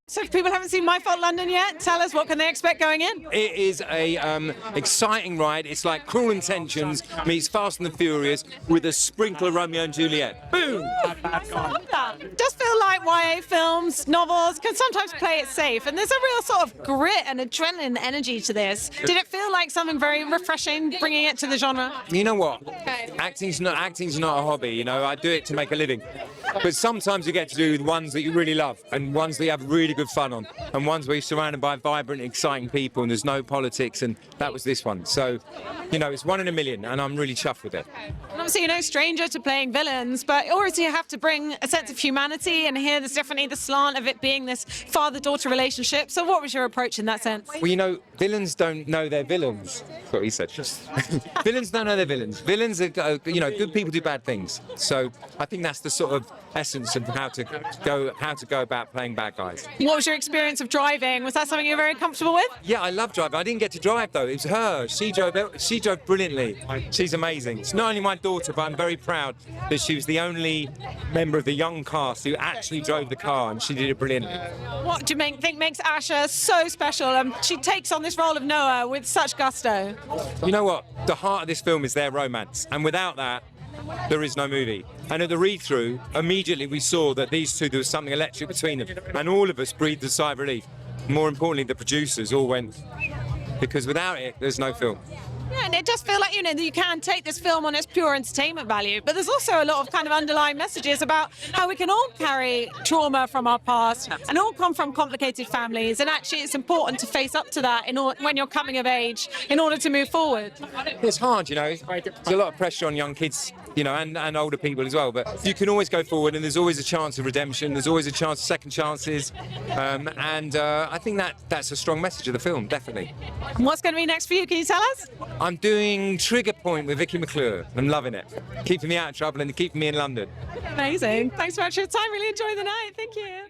So if people haven't seen My Fault London yet, tell us, what can they expect going in? It is a exciting ride. It's like Cruel Intentions meets Fast and the Furious with a sprinkle of Romeo and Juliet. Boom! I love that. It does feel like YA films, novels can sometimes play it safe, and there's a real sort of grit and adrenaline energy to this. Did it feel like something very refreshing, bringing it to the genre? You know what? Acting's not a hobby. You know, I do it to make a living. But sometimes you get to do the ones that you really love, and ones that you have really good fun on, and ones where you're surrounded by vibrant, exciting people, and there's no politics, and that was this one. So, you know, it's 1 in a million, and I'm really chuffed with it. And obviously, you're no stranger to playing villains, but always you have to bring a sense of humanity, and here there's definitely the slant of it being this father-daughter relationship. So what was your approach in that sense? Well, you know, villains don't know they're villains. That's what he said. Villains don't know they're villains. Villains are, you know, good people do bad things. So I think that's the sort of essence of how to go about playing bad guys. What was your experience of driving? Was that something you were very comfortable with? Yeah, I love driving. I didn't get to drive though. It was her. She drove brilliantly. She's amazing. It's not only my daughter, but I'm very proud that she was the only member of the young cast who actually drove the car, and she did it brilliantly. What do you think makes Asha so special? She takes on this role of Noah with such gusto. You know what? The heart of this film is their romance, and without that, there is no movie. And at the read-through, immediately we saw that these two, there was something electric between them, and all of us breathed a sigh of relief. More importantly, the producers all went, because without it, there's no film. Yeah, and it does feel like, you know, that you can take this film on its pure entertainment value, but there's also a lot of kind of underlying messages about how we can all carry trauma from our past and all come from complicated families, and actually it's important to face up to that when you're coming of age in order to move forward. It's hard, you know. There's a lot of pressure on young kids, you know, and older people as well, but you can always go forward, and there's always a chance of redemption, there's always a chance of second chances, and I think that's a strong message of the film, definitely. And what's going to be next for you? Can you tell us? I'm doing Trigger Point with Vicky McClure. I'm loving it. Keeping me out of trouble and keeping me in London. Amazing. Thanks so much for your time. Really enjoy the night. Thank you.